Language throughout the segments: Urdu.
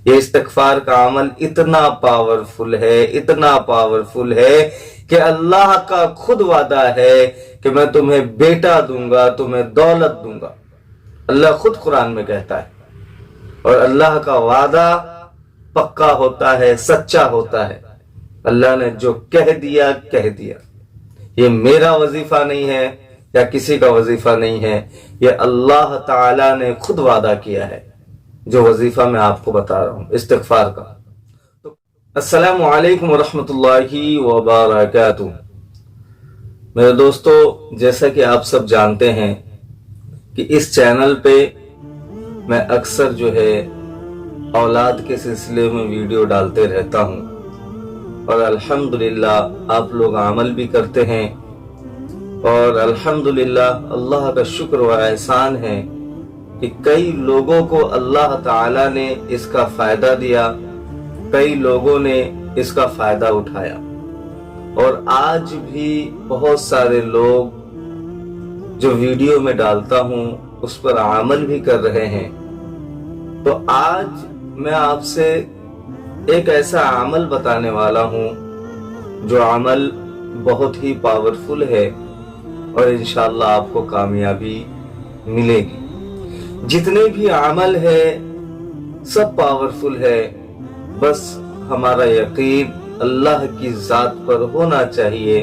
یہ استغفار کا عمل اتنا پاورفل ہے، اتنا پاورفل ہے کہ اللہ کا خود وعدہ ہے کہ میں تمہیں بیٹا دوں گا، تمہیں دولت دوں گا۔ اللہ خود قرآن میں کہتا ہے، اور اللہ کا وعدہ پکا ہوتا ہے، سچا ہوتا ہے۔ اللہ نے جو کہہ دیا کہہ دیا۔ یہ میرا وظیفہ نہیں ہے یا کسی کا وظیفہ نہیں ہے، یہ اللہ تعالی نے خود وعدہ کیا ہے، جو وظیفہ میں آپ کو بتا رہا ہوں استغفار کا۔ السلام علیکم ورحمۃ اللہ وبرکاتہ۔ میرے دوستو، جیسا کہ آپ سب جانتے ہیں کہ اس چینل پہ میں اکثر جو ہے اولاد کے سلسلے میں ویڈیو ڈالتے رہتا ہوں، اور الحمدللہ آپ لوگ عمل بھی کرتے ہیں، اور الحمدللہ اللہ کا شکر و احسان ہے کہ کئی لوگوں کو اللہ تعالی نے اس کا فائدہ دیا، کئی لوگوں نے اس کا فائدہ اٹھایا، اور آج بھی بہت سارے لوگ جو ویڈیو میں ڈالتا ہوں اس پر عمل بھی کر رہے ہیں۔ تو آج میں آپ سے ایک ایسا عمل بتانے والا ہوں جو عمل بہت ہی پاورفل ہے، اور انشاءاللہ آپ کو کامیابی ملے گی۔ جتنے بھی عمل ہے سب پاورفل ہے، بس ہمارا یقین اللہ کی ذات پر ہونا چاہیے۔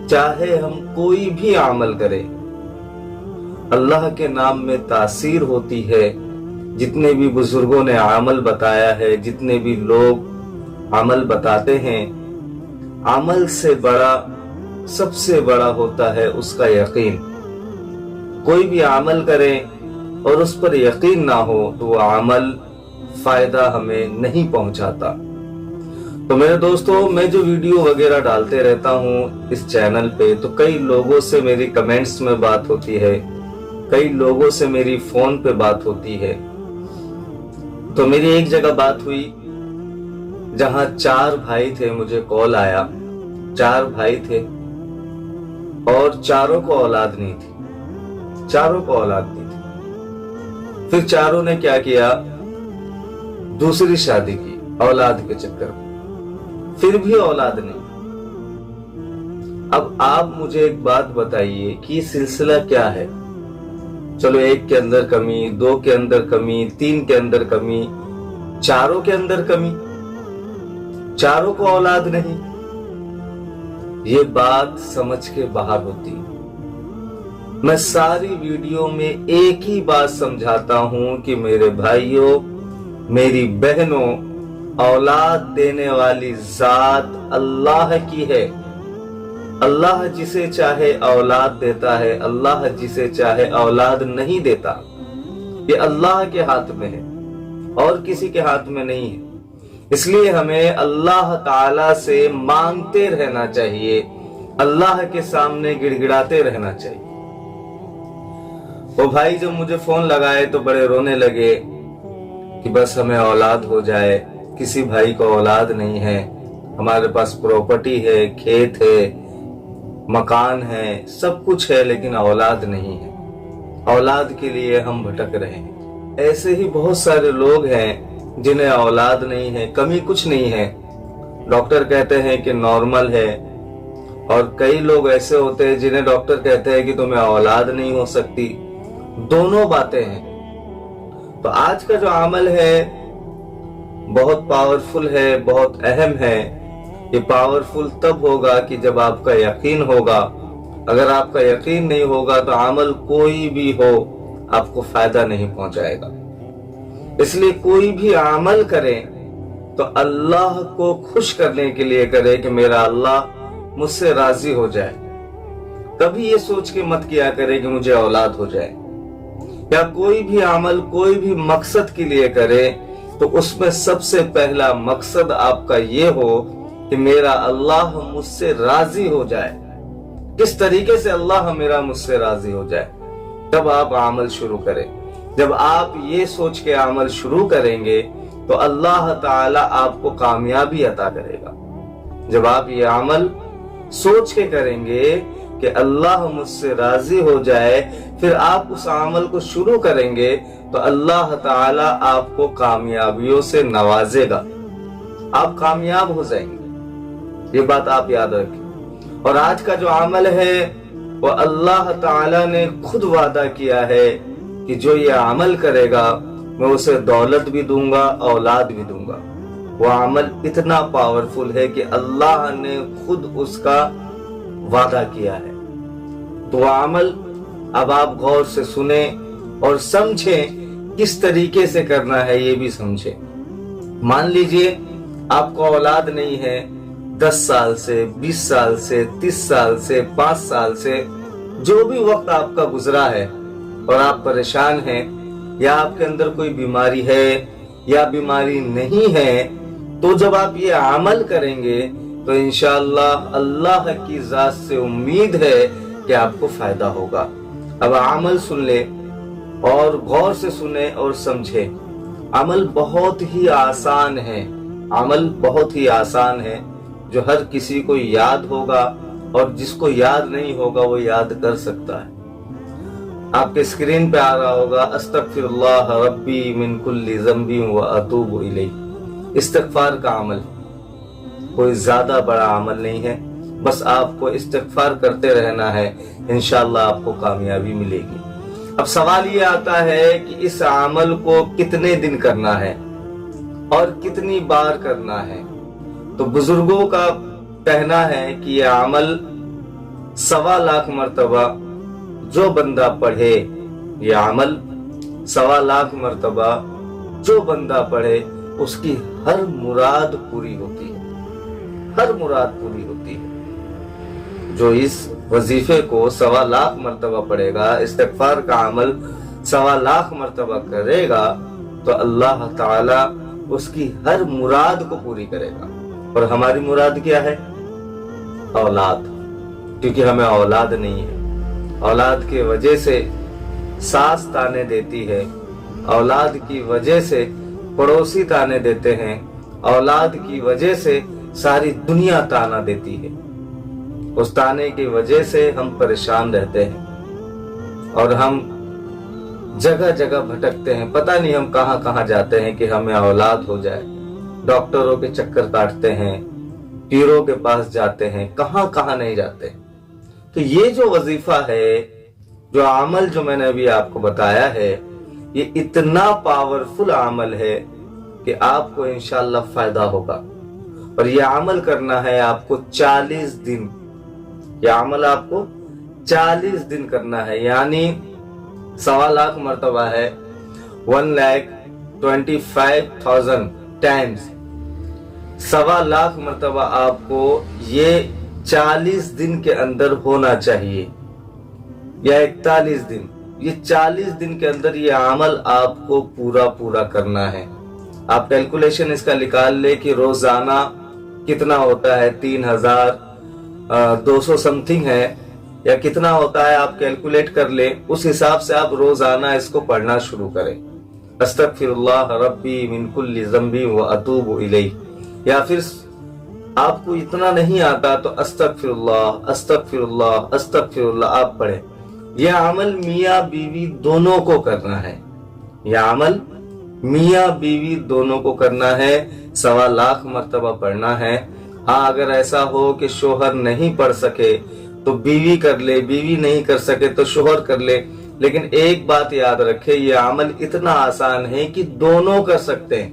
چاہے ہم کوئی بھی عمل کریں، اللہ کے نام میں تاثیر ہوتی ہے۔ جتنے بھی بزرگوں نے عمل بتایا ہے، جتنے بھی لوگ عمل بتاتے ہیں، عمل سے بڑا، سب سے بڑا ہوتا ہے اس کا یقین۔ کوئی بھی عمل کرے اور اس پر یقین نہ ہو تو وہ عمل فائدہ ہمیں نہیں پہنچاتا۔ تو میرے دوستو، میں جو ویڈیو وغیرہ ڈالتے رہتا ہوں اس چینل پہ، تو کئی لوگوں سے میری کمنٹس میں بات ہوتی ہے، کئی لوگوں سے میری فون پہ بات ہوتی ہے۔ تو میری ایک جگہ بات ہوئی جہاں 4 بھائی تھے، مجھے کال آیا، 4 بھائی تھے اور چاروں کو اولاد نہیں تھی، چاروں کو اولاد نہیں تھی۔ پھر چاروں نے کیا کیا؟ دوسری شادی کی اولاد کے چکر میں، پھر بھی اولاد نہیں۔ اب آپ مجھے ایک بات بتائیے کہ یہ سلسلہ کیا ہے؟ چلو، 1 کے اندر کمی، 2 کے اندر کمی، 3 کے اندر کمی، چاروں کے اندر کمی، چاروں کو اولاد نہیں۔ یہ بات سمجھ کے باہر ہوتی۔ میں ساری ویڈیو میں ایک ہی بات سمجھاتا ہوں کہ میرے بھائیوں، میری بہنوں، اولاد دینے والی ذات اللہ کی ہے۔ اللہ جسے چاہے اولاد دیتا ہے، اللہ جسے چاہے اولاد نہیں دیتا۔ یہ اللہ کے ہاتھ میں ہے اور کسی کے ہاتھ میں نہیں ہے۔ اس لیے ہمیں اللہ تعالی سے مانگتے رہنا چاہیے، اللہ کے سامنے گڑگڑاتے رہنا چاہیے۔ وہ بھائی جب مجھے فون لگائے تو بڑے رونے لگے کہ بس ہمیں اولاد ہو جائے۔ کسی بھائی کو اولاد نہیں ہے، ہمارے پاس پراپرٹی ہے، کھیت ہے، مکان ہے، سب کچھ ہے، لیکن اولاد نہیں ہے۔ اولاد کے لیے ہم بھٹک رہے ہیں۔ ایسے ہی بہت سارے لوگ ہیں جنہیں اولاد نہیں ہے، کمی کچھ نہیں ہے، ڈاکٹر کہتے ہیں کہ نارمل ہے، اور کئی لوگ ایسے ہوتے ہیں جنہیں ڈاکٹر کہتے ہیں کہ تمہیں اولاد نہیں ہو سکتی۔ دونوں باتیں ہیں۔ تو آج کا جو عمل ہے بہت پاورفل ہے، بہت اہم ہے۔ یہ پاورفل تب ہوگا کہ جب آپ کا یقین ہوگا۔ اگر آپ کا یقین نہیں ہوگا تو عمل کوئی بھی ہو آپ کو فائدہ نہیں پہنچائے گا۔ اس لیے کوئی بھی عمل کریں تو اللہ کو خوش کرنے کے لیے کرے کہ میرا اللہ مجھ سے راضی ہو جائے۔ کبھی یہ سوچ کے مت کیا کرے کہ مجھے اولاد ہو جائے، یا کوئی بھی عمل کوئی بھی مقصد کے لیے کرے تو اس میں سب سے پہلا مقصد آپ کا یہ ہو کہ میرا اللہ مجھ سے راضی ہو جائے۔ کس طریقے سے اللہ میرا مجھ سے راضی ہو جائے، تب آپ عمل شروع کریں۔ جب آپ یہ سوچ کے عمل شروع کریں گے تو اللہ تعالی آپ کو کامیابی عطا کرے گا۔ جب آپ یہ عمل سوچ کے کریں گے کہ اللہ مجھ سے راضی ہو جائے، پھر آپ اس عمل کو شروع کریں گے تو تو اللہ تعالیٰ آپ کو کامیابیوں سے نوازے گا، آپ کامیاب ہو جائیں گے، یہ بات آپ یاد رکھیں۔ اور آج کا جو عمل ہے وہ اللہ تعالیٰ نے خود وعدہ کیا ہے کہ جو یہ عمل کرے گا میں اسے دولت بھی دوں گا، اولاد بھی دوں گا۔ وہ عمل اتنا پاورفل ہے کہ اللہ نے خود اس کا وعدہ کیا ہے۔ تو وہ عمل اب آپ غور سے سنیں اور سمجھیں کس طریقے سے کرنا ہے، یہ بھی سمجھیں۔ مان لیجئے آپ کو اولاد نہیں ہے، 10 سال سے، 20 سال سے، 30 سال سے، 5 سال سے، جو بھی وقت آپ کا گزرا ہے اور آپ پریشان ہیں، یا آپ کے اندر کوئی بیماری ہے یا بیماری نہیں ہے، تو جب آپ یہ عمل کریں گے تو انشاءاللہ اللہ کی ذات سے امید ہے کہ آپ کو فائدہ ہوگا۔ اب عمل سن لے اور غور سے سنیں اور سمجھیں۔ عمل بہت ہی آسان ہے، عمل بہت ہی آسان ہے جو ہر کسی کو یاد ہوگا، اور جس کو یاد نہیں ہوگا وہ یاد کر سکتا ہے۔ آپ کے اسکرین پہ آ رہا ہوگا استغفر اللہ ربی من کل ذنب واتوب الیہ۔ استغفار کا عمل کوئی زیادہ بڑا عمل نہیں ہے، بس آپ کو استغفار کرتے رہنا ہے، انشاءاللہ آپ کو کامیابی ملے گی۔ اب سوال یہ آتا ہے کہ اس عمل کو کتنے دن کرنا ہے اور کتنی بار کرنا ہے؟ تو بزرگوں کا کہنا ہے کہ یہ عمل 1.25 لاکھ مرتبہ جو بندہ پڑھے، یہ عمل 1.25 لاکھ مرتبہ جو بندہ پڑھے اس کی ہر مراد پوری ہوتی ہے، ہر مراد پوری ہوتی ہے۔ جو اس وظیفے کو 1.25 لاکھ مرتبہ پڑھے گا، استغفار کا عمل 1.25 لاکھ مرتبہ کرے گا، تو اللہ تعالی اس کی ہر مراد کو پوری کرے گا۔ اور ہماری مراد کیا ہے؟ اولاد، کیونکہ ہمیں اولاد نہیں ہے۔ اولاد کی وجہ سے ساس تانے دیتی ہے، اولاد کی وجہ سے پڑوسی تانے دیتے ہیں، اولاد کی وجہ سے ساری دنیا تانا دیتی ہے۔ اس تانے کی وجہ سے ہم پریشان رہتے ہیں اور ہم جگہ جگہ بھٹکتے ہیں، پتہ نہیں ہم کہاں کہاں جاتے ہیں کہ ہمیں اولاد ہو جائے۔ ڈاکٹروں کے چکر کاٹتے ہیں، پیروں کے پاس جاتے ہیں، کہاں کہاں نہیں جاتے۔ تو یہ جو وظیفہ ہے، جو عمل جو میں نے ابھی آپ کو بتایا ہے، یہ اتنا پاورفل عمل ہے کہ آپ کو انشاءاللہ فائدہ ہوگا۔ اور یہ عمل کرنا ہے آپ کو 40 دن، یہ عمل آپ کو 40 دن کرنا ہے، یعنی 1.25 لاکھ مرتبہ ہے، 1,25,000 ٹائمز 1.25 لاکھ مرتبہ آپ کو یہ 40 دن کے اندر ہونا چاہیے، یا 41 دن، یہ 40 دن کے اندر یہ عمل آپ کو پورا کرنا ہے۔ آپ کیلکولیشن اس کا نکال لے کہ روزانہ کتنا ہوتا ہے، 3,200 سمتھنگ ہے، یا کتنا ہوتا ہے آپ کیلکولیٹ کر لیں، اس حساب سے آپ روزانہ اس کو پڑھنا شروع کریں۔ استغفر اللہ ربی من کل ذنب واتوب الیہ، یا پھر آپ کو اتنا نہیں آتا تو استغفر اللہ استغفر اللہ استغفر اللہ آپ پڑھیں۔ یہ عمل میاں بیوی دونوں کو کرنا ہے، یہ عمل میاں بیوی دونوں کو کرنا ہے، 1.25 لاکھ مرتبہ پڑھنا ہے۔ ہاں اگر ایسا ہو کہ شوہر نہیں پڑھ سکے تو بیوی کر لے، بیوی نہیں کر سکے تو شوہر کر لے، لیکن ایک بات یاد رکھے، یہ عمل اتنا آسان ہے کہ دونوں کر سکتے ہیں،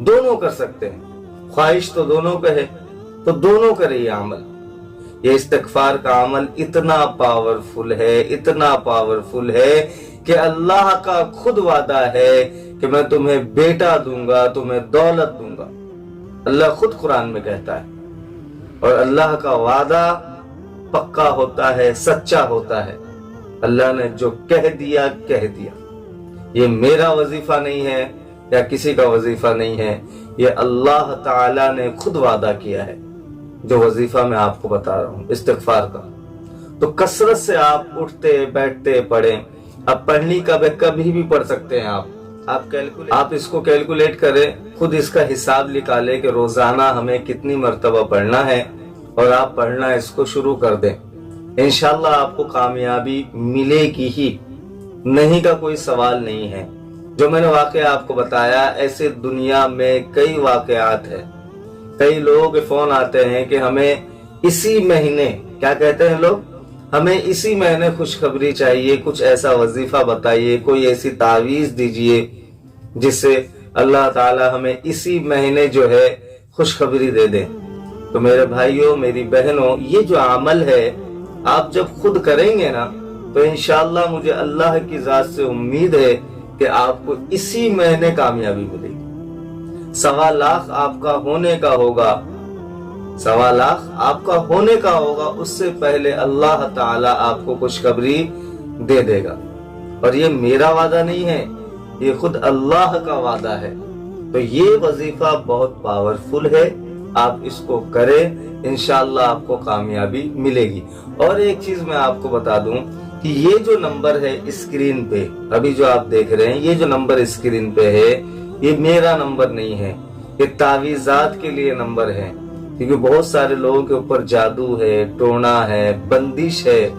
دونوں کر سکتے ہیں۔ خواہش تو دونوں کا ہے تو دونوں کرے یہ عمل۔ یہ استغفار کا عمل اتنا پاورفل ہے، اتنا پاورفل ہے کہ اللہ کا خود وعدہ ہے کہ میں تمہیں بیٹا دوں گا، تمہیں دولت دوں گا۔ اللہ خود قرآن میں کہتا ہے، اور اللہ کا وعدہ پکا ہوتا ہے، سچا ہوتا ہے۔ اللہ نے جو کہہ دیا کہہ دیا۔ یہ میرا وظیفہ نہیں ہے یا کسی کا وظیفہ نہیں ہے، یہ اللہ تعالی نے خود وعدہ کیا ہے، جو وظیفہ میں آپ کو بتا رہا ہوں استغفار کا۔ تو کثرت سے آپ اٹھتے بیٹھتے پڑھیں۔ اب پڑھنی کبھی بھی پڑھ سکتے ہیں آپ اس کو کیلکولیٹ کریں، خود اس کا حساب نکالیں کہ روزانہ ہمیں کتنی مرتبہ پڑھنا ہے، اور آپ پڑھنا اس کو شروع کر دیں۔ انشاءاللہ آپ کو کامیابی ملے گی ہی، نہیں کا کوئی سوال نہیں ہے۔ جو میں نے واقعہ آپ کو بتایا، ایسے دنیا میں کئی واقعات ہیں۔ کئی لوگوں کے فون آتے ہیں کہ ہمیں اسی مہینے، کیا کہتے ہیں لوگ، ہمیں اسی مہینے خوشخبری چاہیے، کچھ ایسا وظیفہ بتائیے، کوئی ایسی تعویذ دیجئے جس سے اللہ تعالی ہمیں اسی مہینے جو ہے خوشخبری دے دے۔ تو میرے بھائیوں، میری بہنوں، یہ جو عمل ہے آپ جب خود کریں گے نا تو انشاءاللہ مجھے اللہ کی ذات سے امید ہے کہ آپ کو اسی مہینے کامیابی ملے گی۔ 1.25 لاکھ آپ کا ہونے کا ہوگا، 1.25 لاکھ آپ کا ہونے کا ہوگا، اس سے پہلے اللہ تعالیٰ آپ کو خوشخبری دے دے گا۔ اور یہ میرا وعدہ نہیں ہے، یہ خود اللہ کا وعدہ ہے۔ تو یہ وظیفہ بہت پاورفل ہے، آپ اس کو کریں، انشاءاللہ آپ کو کامیابی ملے گی۔ اور ایک چیز میں آپ کو بتا دوں کہ یہ جو نمبر ہے اسکرین پہ، ابھی جو آپ دیکھ رہے ہیں، یہ جو نمبر اسکرین پہ ہے، یہ میرا نمبر نہیں ہے، یہ تعویذات کے لیے نمبر ہے۔ کیونکہ بہت سارے لوگوں کے اوپر جادو ہے، ٹونا ہے، بندش ہے،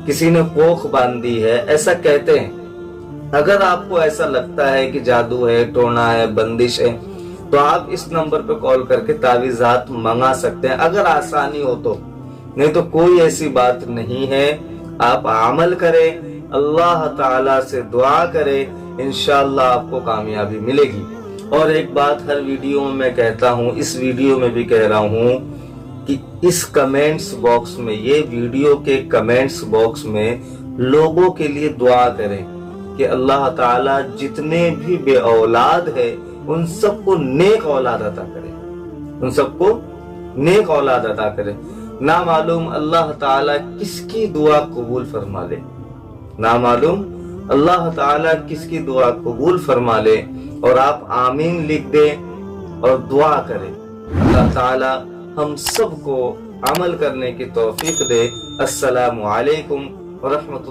کسی نے کوکھ باندھی ہے، ایسا کہتے ہیں۔ اگر آپ کو ایسا لگتا ہے کہ جادو ہے، ٹونا ہے، بندش ہے، تو آپ اس نمبر پہ کال کر کے تعویذات منگا سکتے ہیں، اگر آسانی ہو تو۔ نہیں تو کوئی ایسی بات نہیں ہے، آپ عمل کریں، اللہ تعالی سے دعا کریں، انشاءاللہ آپ کو کامیابی ملے گی۔ اور ایک بات ہر ویڈیو میں کہتا ہوں، اس ویڈیو میں بھی کہہ رہا ہوں کہ اس کمنٹس باکس میں، یہ ویڈیو کے کمنٹس باکس میں لوگوں کے لیے دعا کریں کہ اللہ تعالیٰ جتنے بھی بے اولاد ہے ان سب کو نیک اولاد عطا کرے، ان سب کو نیک اولاد عطا کرے۔ نامعلوم اللہ تعالیٰ کس کی دعا قبول فرما لے، نامعلوم اللہ تعالیٰ کس کی دعا قبول فرما لے، اور آپ آمین لکھ دیں اور دعا کریں۔ اللہ تعالیٰ ہم سب کو عمل کرنے کی توفیق دے۔ السلام علیکم ورحمۃ اللہ۔